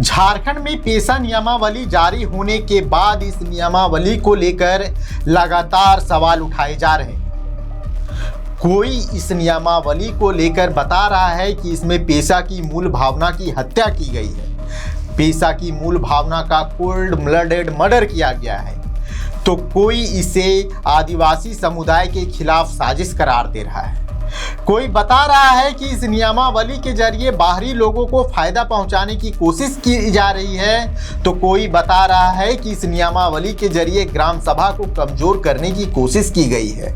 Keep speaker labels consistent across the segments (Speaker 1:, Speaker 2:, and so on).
Speaker 1: झारखंड में पेशा नियमावली जारी होने के बाद इस नियमावली को लेकर लगातार सवाल उठाए जा रहे हैं। कोई इस नियमावली को लेकर बता रहा है कि इसमें पेशा की मूल भावना की हत्या की गई है, पेशा की मूल भावना का कोल्ड ब्लडेड मर्डर किया गया है, तो कोई इसे आदिवासी समुदाय के खिलाफ साजिश करार दे रहा है। कोई बता रहा है कि इस नियमावली के जरिए बाहरी लोगों को फायदा पहुंचाने की कोशिश की जा रही है, तो कोई बता रहा है कि इस नियमावली के जरिए ग्राम सभा को कमजोर करने की कोशिश की गई है।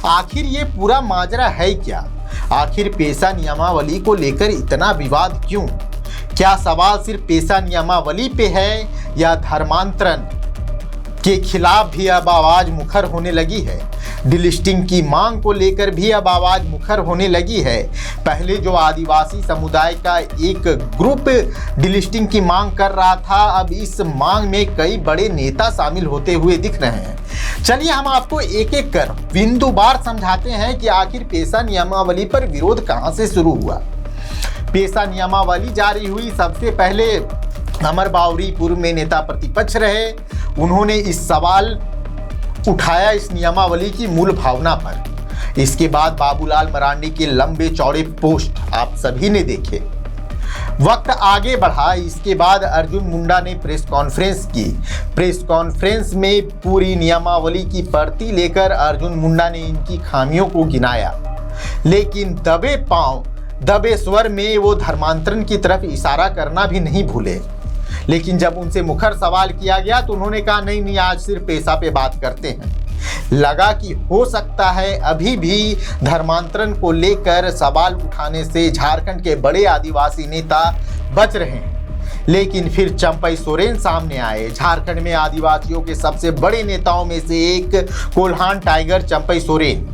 Speaker 1: आखिर ये पूरा माजरा है क्या? आखिर पेशा नियमावली को लेकर इतना विवाद क्यों? क्या सवाल सिर्फ पेशा नियमावली पे है या धर्मांतरण के खिलाफ भी अब आवाज मुखर होने लगी है? डिलिस्टिंग की मांग को लेकर भी अब आवाज मुखर होने लगी है। पहले जो आदिवासी समुदाय का एक ग्रुप डिलिस्टिंग की मांग कर रहा था, अब इस मांग में कई बड़े नेता शामिल होते हुए दिख रहे हैं। चलिए हम आपको एक एक कर बिंदुवार समझाते हैं कि आखिर पेशा नियमावली पर विरोध कहां से शुरू हुआ। पेशा नियमावली जारी हुई, सबसे पहले अमर बावरी पूर्व में नेता प्रतिपक्ष रहे, उन्होंने इस सवाल उठाया इस नियमावली की मूल भावना पर। इसके बाद बाबूलाल मरांडी के लंबे चौड़े पोस्ट आप सभी ने देखे। वक्त आगे बढ़ा, इसके बाद अर्जुन मुंडा ने प्रेस कॉन्फ्रेंस की। प्रेस कॉन्फ्रेंस में पूरी नियमावली की प्रति लेकर अर्जुन मुंडा ने इनकी खामियों को गिनाया, लेकिन दबे पांव दबे स्वर में वो धर्मांतरण की तरफ इशारा करना भी नहीं भूले। लेकिन जब उनसे मुखर सवाल किया गया तो उन्होंने कहा नहीं, आज सिर्फ पेशा पे बात करते हैं। लगा कि हो सकता है अभी भी धर्मांतरण को लेकर सवाल उठाने से झारखंड के बड़े आदिवासी नेता बच रहे हैं, लेकिन फिर चंपई सोरेन सामने आए। झारखंड में आदिवासियों के सबसे बड़े नेताओं में से एक कोल्हान टाइगर चंपई सोरेन।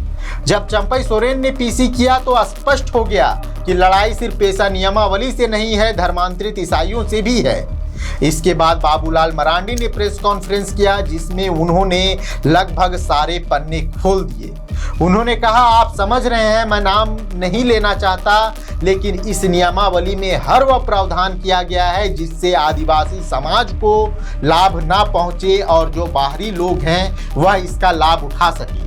Speaker 1: जब चंपई सोरेन ने पीसी किया तो स्पष्ट हो गया कि लड़ाई सिर्फ पेशा नियमावली से नहीं है, धर्मांतरित ईसाइयों से भी है। इसके बाद बाबूलाल मरांडी ने प्रेस कॉन्फ्रेंस किया, जिसमें उन्होंने लगभग सारे पन्ने खोल दिए। उन्होंने कहा, आप समझ रहे हैं, मैं नाम नहीं लेना चाहता, लेकिन इस नियमावली में हर वह प्रावधान किया गया है जिससे आदिवासी समाज को लाभ ना पहुंचे और जो बाहरी लोग हैं वह इसका लाभ उठा सके।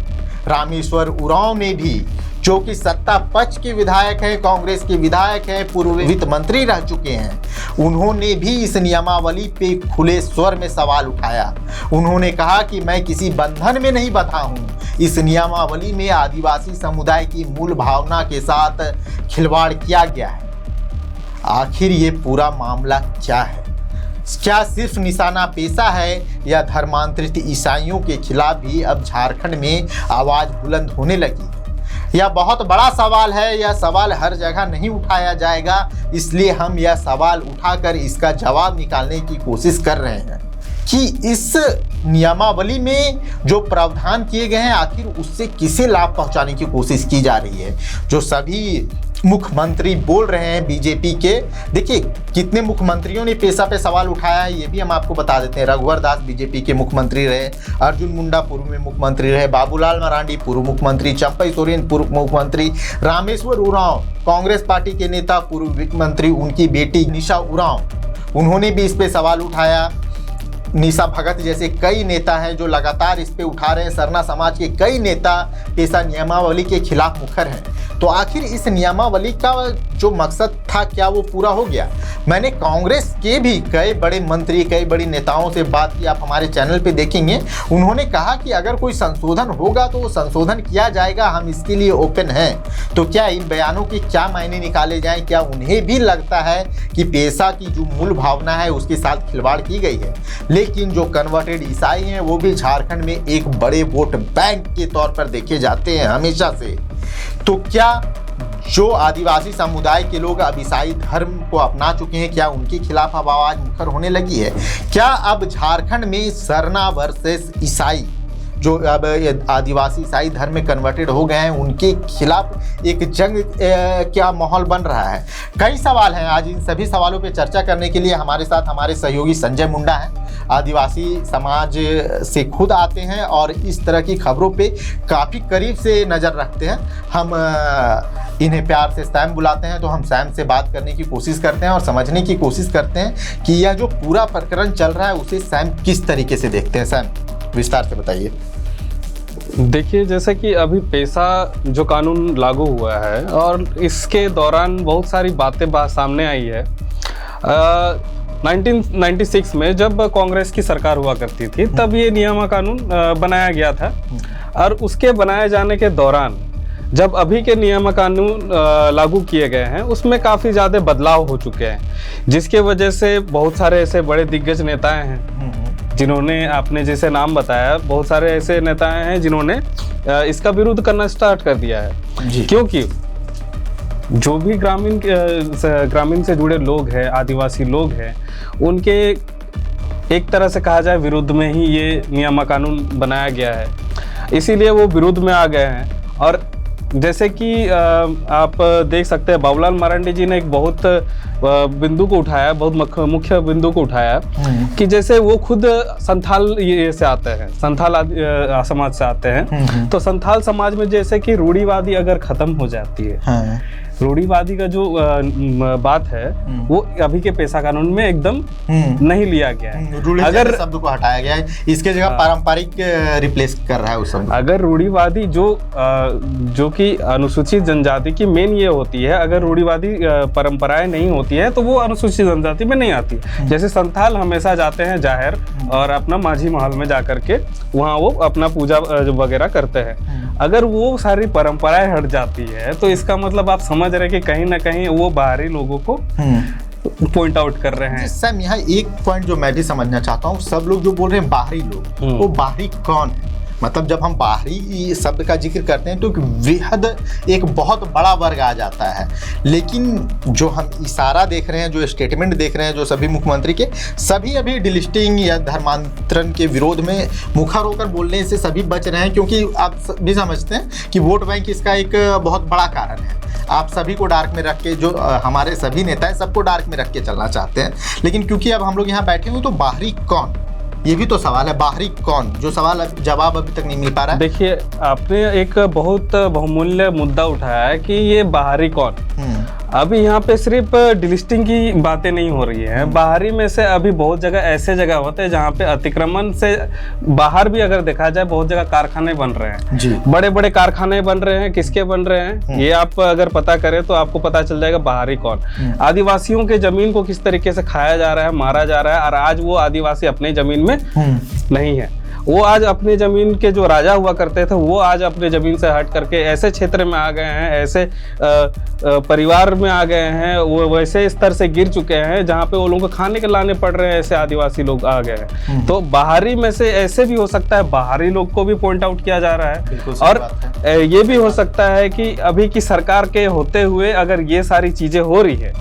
Speaker 1: रामेश्वर उरांव ने भी, जो कि सत्ता पक्ष के विधायक हैं, कांग्रेस के विधायक हैं, पूर्व वित्त मंत्री रह चुके हैं, उन्होंने भी इस नियमावली पे खुले स्वर में सवाल उठाया। उन्होंने कहा कि मैं किसी बंधन में नहीं बंधा हूं, इस नियमावली में आदिवासी समुदाय की मूल भावना के साथ खिलवाड़ किया गया है। आखिर ये पूरा मामला क्या है? क्या सिर्फ निशाना पेशा है या धर्मांतरित ईसाइयों के खिलाफ भी अब झारखंड में आवाज बुलंद होने लगी है? यह बहुत बड़ा सवाल है। यह सवाल हर जगह नहीं उठाया जाएगा, इसलिए हम यह सवाल उठाकर इसका जवाब निकालने की कोशिश कर रहे हैं कि इस नियमावली में जो प्रावधान किए गए हैं आखिर उससे किसे लाभ पहुंचाने की कोशिश की जा रही है। जो सभी मुख्यमंत्री बोल रहे हैं बीजेपी के, देखिए कितने मुख्यमंत्रियों ने पेशा पे सवाल उठाया है ये भी हम आपको बता देते हैं। रघुवर दास बीजेपी के मुख्यमंत्री रहे, अर्जुन मुंडा पूर्व में मुख्यमंत्री रहे, बाबूलाल मरांडी पूर्व मुख्यमंत्री, चंपई सोरेन पूर्व मुख्यमंत्री, रामेश्वर उरांव कांग्रेस पार्टी के नेता, पूर्व वित्त मंत्री, उनकी बेटी निशा उरांव, उन्होंने भी इस पे सवाल उठाया। निशा भगत जैसे कई नेता हैं जो लगातार इस पे उठा रहे हैं। सरना समाज के कई नेता पेशा नियमावली के खिलाफ मुखर हैं। तो आखिर इस नियमावली का जो मकसद था क्या वो पूरा हो गया? मैंने कांग्रेस के भी कई बड़े मंत्री, कई बड़ी नेताओं से बात की, आप हमारे चैनल पे देखेंगे। उन्होंने कहा कि अगर कोई संशोधन होगा तो वो संशोधन किया जाएगा, हम इसके लिए ओपन हैं। तो क्या इन बयानों के क्या मायने निकाले जाएं? क्या उन्हें भी लगता है कि पेशा की जो मूल भावना है उसके साथ खिलवाड़ की गई है? लेकिन जो कन्वर्टेड ईसाई हैं वो भी झारखंड में एक बड़े वोट बैंक के तौर पर देखे जाते हैं हमेशा से। तो क्या जो आदिवासी समुदाय के लोग अब ईसाई धर्म को अपना चुके हैं, क्या उनके खिलाफ अब आवाज मुखर होने लगी है? क्या अब झारखंड में सरना वर्सेस ईसाई जो अब आदिवासी ईसाई धर्म में कन्वर्टेड हो गए हैं, उनके खिलाफ एक जंग क्या माहौल बन रहा है। कई सवाल हैं, आज इन सभी सवालों पे चर्चा करने के लिए हमारे साथ हमारे सहयोगी संजय मुंडा हैं। आदिवासी समाज से खुद आते हैं और इस तरह की खबरों पे काफ़ी करीब से नज़र रखते हैं। हम इन्हें प्यार से सैम बुलाते हैं, तो हम सैम से बात करने की कोशिश करते हैं और समझने की कोशिश करते हैं कि यह जो पूरा प्रकरण चल रहा है उसे सैम किस तरीके से देखते हैं। सैम, विस्तार से बताइए।
Speaker 2: देखिए, जैसे कि अभी पेशा जो कानून लागू हुआ है और इसके दौरान बहुत सारी बातें सामने आई है। 1996 में जब कांग्रेस की सरकार हुआ करती थी तब ये नियामा कानून बनाया गया था, और उसके बनाए जाने के दौरान जब अभी के नियामा कानून लागू किए गए हैं उसमें काफ़ी ज़्यादा बदलाव हो चुके हैं, जिसके वजह से बहुत सारे ऐसे बड़े दिग्गज नेताएं हैं जिन्होंने, आपने जैसे नाम बताया, बहुत सारे ऐसे नेताएं हैं जिन्होंने इसका विरोध करना स्टार्ट कर दिया है। क्योंकि जो भी ग्रामीण से जुड़े लोग हैं, आदिवासी लोग हैं, उनके एक तरह से कहा जाए विरुद्ध में ही ये नियामा कानून बनाया गया है, इसीलिए वो विरोध में आ गए हैं। और जैसे कि आप देख सकते हैं, बाबूलाल मरांडी जी ने एक बहुत बिंदु को उठाया, बहुत मुख्य बिंदु को उठाया कि जैसे वो खुद संथाल ये से आते हैं, संथाल समाज से आते हैं, तो संथाल समाज में जैसे कि रूढ़िवादी अगर खत्म हो जाती है, रूढ़िवादी का जो बात है वो अभी के पेशा कानून में एकदम नहीं लिया गया है।
Speaker 1: अगर शब्द को हटाया गया है, इसके जगह पारंपरिक रिप्लेस कर रहा है उस शब्द।
Speaker 2: अगर रूढ़िवादी जो कि अनुसूचित जनजाति की मेन ये होती है, अगर रूढ़िवादी परंपराएं नहीं होती है तो वो अनुसूचित जनजाति में नहीं आती। जैसे संथाल हमेशा जाते हैं जाहिर और अपना माझी महल में जाकर के वहाँ वो अपना पूजा वगैरह करते हैं। अगर वो सारी परंपराएं हट जाती है तो इसका मतलब आप समझ रहे कि कहीं ना कहीं वो बाहरी लोगों को पॉइंट आउट कर रहे हैं।
Speaker 1: सैम, यहाँ एक पॉइंट जो मैं भी समझना चाहता हूँ, सब लोग जो बोल रहे हैं बाहरी लोग, वो बाहरी कौन है? मतलब जब हम बाहरी शब्द का जिक्र करते हैं तो बेहद एक बहुत बड़ा वर्ग आ जाता है, लेकिन जो हम इशारा देख रहे हैं, जो स्टेटमेंट देख रहे हैं, जो सभी मुख्यमंत्री के, सभी अभी डिलिस्टिंग या धर्मांतरण के विरोध में मुखर होकर बोलने से सभी बच रहे हैं, क्योंकि आप भी समझते हैं कि वोट बैंक इसका एक बहुत बड़ा कारण है। आप सभी को डार्क में रख के, जो हमारे सभी नेता हैं सबको डार्क में रख के चलना चाहते हैं, लेकिन क्योंकि अब हम लोग यहाँ बैठे हुए तो बाहरी कौन, ये भी तो सवाल है। बाहरी कौन, जो सवाल जवाब अभी तक नहीं मिल पा रहा है।
Speaker 2: देखिए, आपने एक बहुत बहुमूल्य मुद्दा उठाया है कि ये बाहरी कौन। अभी यहाँ पे सिर्फ डिलिस्टिंग की बातें नहीं हो रही है, बाहरी में से अभी बहुत जगह ऐसे जगह होते हैं जहाँ पे अतिक्रमण से बाहर भी अगर देखा जाए बहुत जगह कारखाने बन रहे हैं जी। बड़े बड़े कारखाने बन रहे हैं, किसके बन रहे हैं ये आप अगर पता करें तो आपको पता चल जाएगा बाहरी कौन। आदिवासियों के जमीन को किस तरीके से खाया जा रहा है, मारा जा रहा है, और आज वो आदिवासी अपने जमीन में नहीं है। वो आज अपने जमीन के जो राजा हुआ करते थे वो आज अपने जमीन से हट करके ऐसे क्षेत्र में आ गए हैं, ऐसे परिवार में आ गए हैं, वो वैसे स्तर से गिर चुके हैं जहाँ पे वो लोगों को खाने के लाने पड़ रहे हैं, ऐसे आदिवासी लोग आ गए हैं। तो बाहरी में से ऐसे भी हो सकता है, बाहरी लोग को भी पॉइंट आउट किया जा रहा है, और ये भी हो सकता है कि अभी की सरकार के होते हुए अगर ये सारी चीजें हो रही है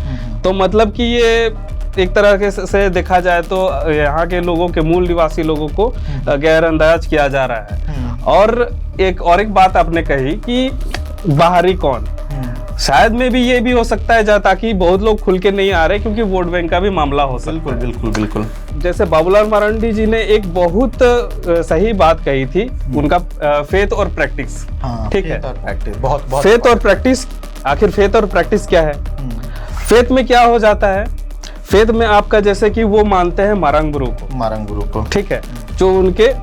Speaker 2: तो मतलब कि ये एक तरह के से देखा जाए तो यहाँ के लोगों के मूल निवासी लोगों को गैरअंदाज किया जा रहा है। और एक बात आपने कही कि बाहरी कौन, शायद में भी ये भी हो सकता है ताकि बहुत लोग खुल के नहीं आ रहे क्योंकि वोट बैंक का भी मामला हो सकता है।
Speaker 1: बिल्कुल।
Speaker 2: जैसे बाबूलाल मरांडी जी ने एक बहुत सही बात कही थी, उनका फेथ और प्रैक्टिस। ठीक है,
Speaker 1: बहुत
Speaker 2: फेथ और प्रैक्टिस। आखिर फेथ और प्रैक्टिस क्या है? फेथ में क्या हो जाता है, फेथ में आपका जैसे कि वो मानते हैं मारंग गुरु को, ठीक है, जो उनके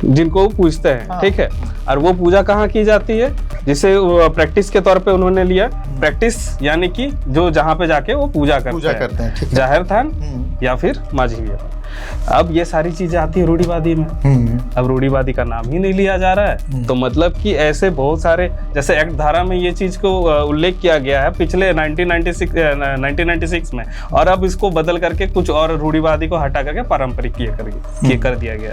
Speaker 2: जिनको वो पूजते हैं, ठीक है, और वो पूजा कहाँ की जाती है, जिसे प्रैक्टिस के तौर पे उन्होंने लिया। प्रैक्टिस यानी कि जो जहाँ पे जाके वो पूजा करते हैं, जाहिर थान या फिर माझी विहार। अब ये सारी चीजें आती है रूढ़िवादी में, अब रूढ़िवादी का नाम ही नहीं लिया जा रहा है, तो मतलब कि ऐसे बहुत सारे, जैसे एक्ट धारा में ये चीज को उल्लेख किया गया है पिछले 1996 में, और अब इसको बदल करके कुछ और रूढ़िवादी को हटा करके पारंपरिक कर दिया गया।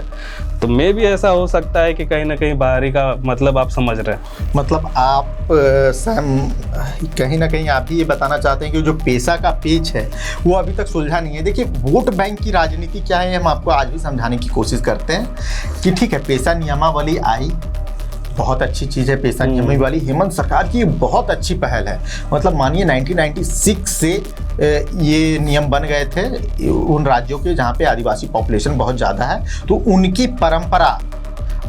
Speaker 2: तो मे भी ऐसा हो सकता है कि कहीं ना कहीं बाहरी का मतलब आप समझ रहे हैं।
Speaker 1: मतलब आप कहीं ना कहीं आप भी ये बताना चाहते हैं कि जो पेशा का पेच है वो अभी तक सुलझा नहीं है। देखिए, वोट बैंक की राजनीति क्या है हम आपको आज भी समझाने की कोशिश करते हैं कि ठीक है, पेशा नियमावली आई, बहुत अच्छी चीज़ है पेशा नियमावली। हेमंत सरकार की बहुत अच्छी पहल है। मतलब मानिए 1996 से ये नियम बन गए थे उन राज्यों के जहाँ पे आदिवासी पॉपुलेशन बहुत ज़्यादा है, तो उनकी परंपरा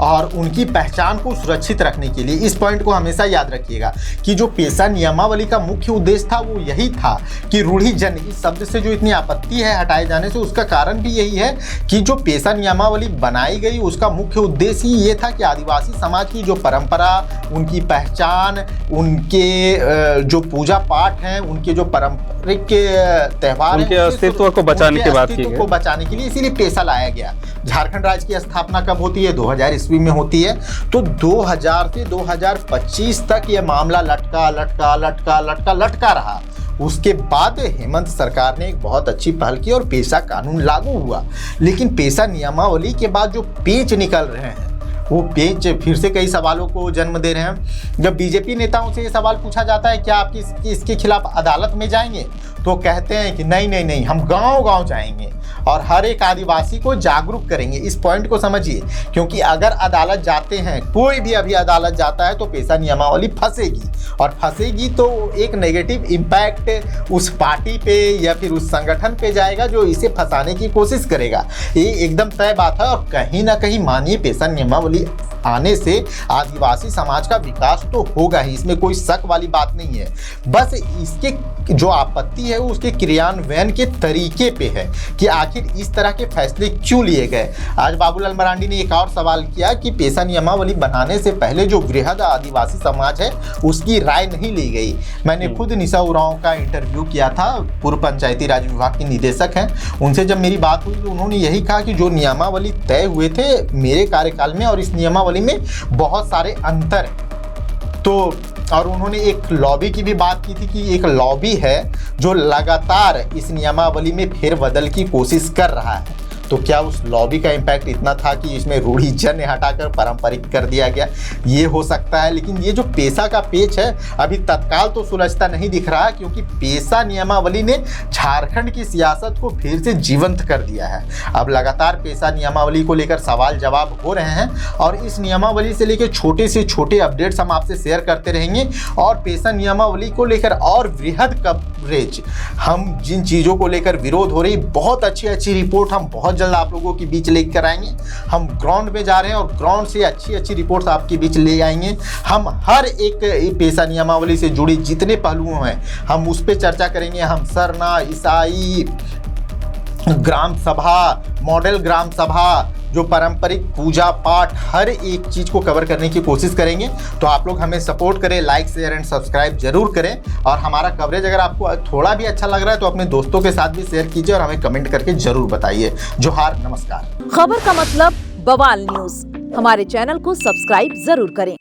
Speaker 1: और उनकी पहचान को सुरक्षित रखने के लिए इस पॉइंट को हमेशा याद रखिएगा कि जो पेशा नियमावली का मुख्य उद्देश्य था वो यही था कि रूढ़िजन, इस शब्द से जो इतनी आपत्ति है हटाए जाने से, उसका कारण भी यही है कि जो पेशा नियमावली बनाई गई उसका मुख्य उद्देश्य ही ये था कि आदिवासी समाज की जो परंपरा, उनकी पहचान, उनके जो पूजा पाठ हैं, उनके जो पारंपरिक त्योहार,
Speaker 2: उनके अस्तित्व को बचाने की बात की गई,
Speaker 1: को बचाने के लिए इसीलिए पेशा लाया गया। झारखंड राज्य की स्थापना कब होती है? 2000 ईस्वी में होती है। तो 2000 से 2025 तक ये मामला लटका रहा। उसके बाद हेमंत सरकार ने एक बहुत अच्छी पहल की और पेशा कानून लागू हुआ। लेकिन पेशा नियमावली के बाद जो पेच निकल रहे हैं वो पेच फिर से कई सवालों को जन्म दे रहे हैं। जब बीजेपी नेताओं से ये सवाल पूछा जाता है क्या आप इसके खिलाफ अदालत में जाएंगे, तो कहते हैं कि नहीं, हम गांव-गांव जाएंगे और हर एक आदिवासी को जागरूक करेंगे। इस पॉइंट को समझिए, क्योंकि अगर अदालत जाते हैं, कोई भी अभी अदालत जाता है तो पेशा नियमावली फंसेगी, और फंसेगी तो एक नेगेटिव इम्पैक्ट उस पार्टी पे या फिर उस संगठन पे जाएगा जो इसे फंसाने की कोशिश करेगा। ये एकदम तय बात है। और कहीं ना कहीं मानिए पेशा नियमावली आने से आदिवासी समाज का विकास तो होगा ही, इसमें कोई शक वाली बात नहीं है। बस इसके जो आपत्ति है वो उसके क्रियान्वयन के तरीके पे है कि आखिर इस तरह के फैसले क्यों लिए गए। आज बाबूलाल मरांडी ने एक और सवाल किया कि पेशा नियमावली बनाने से पहले जो वृहद आदिवासी समाज है उसकी राय नहीं ली गई। मैंने खुद निशा उरांव का इंटरव्यू किया था, पूर्व पंचायती राज विभाग की निदेशक हैं। उनसे जब मेरी बात हुई तो उन्होंने यही कहा कि जो नियमावली तय हुए थे मेरे कार्यकाल में और इस नियमावली में बहुत सारे अंतर हैं। तो और उन्होंने एक लॉबी की भी बात की थी कि एक लॉबी है जो लगातार इस नियमावली में फेरबदल की कोशिश कर रहा है। तो क्या उस लॉबी का इम्पैक्ट इतना था कि इसमें रूढ़िजन हटाकर पारंपरिक कर दिया गया? ये हो सकता है। लेकिन ये जो पेशा का पेच है अभी तत्काल तो सुलझता नहीं दिख रहा, क्योंकि पेशा नियमावली ने झारखंड की सियासत को फिर से जीवंत कर दिया है। अब लगातार पेशा नियमावली को लेकर सवाल जवाब हो रहे हैं और इस नियमावली से लेकर छोटे से छोटे अपडेट्स हम आपसे शेयर करते रहेंगे। और पेशा नियमावली को लेकर और वृहद कवरेज, हम जिन चीज़ों को लेकर विरोध हो रही, बहुत अच्छी रिपोर्ट हम बहुत जल्द आप लोगों के बीच लेकर आएंगे। हम ग्राउंड पे जा रहे हैं और ग्राउंड से अच्छी रिपोर्ट्स आपके बीच ले आएंगे। हम हर एक पेशा नियमावली से जुड़ी जितने पहलुओं हैं हम उस पर चर्चा करेंगे। हम सरना, ईसाई, ग्राम सभा, मॉडल ग्राम सभा, जो पारंपरिक पूजा पाठ, हर एक चीज़ को कवर करने की कोशिश करेंगे। तो आप लोग हमें सपोर्ट करें, लाइक शेयर एंड सब्सक्राइब जरूर करें। और हमारा कवरेज अगर आपको थोड़ा भी अच्छा लग रहा है तो अपने दोस्तों के साथ भी शेयर कीजिए और हमें कमेंट करके जरूर बताइए। जोहार, नमस्कार।
Speaker 3: खबर का मतलब बवाल न्यूज, हमारे चैनल को सब्सक्राइब जरूर करें।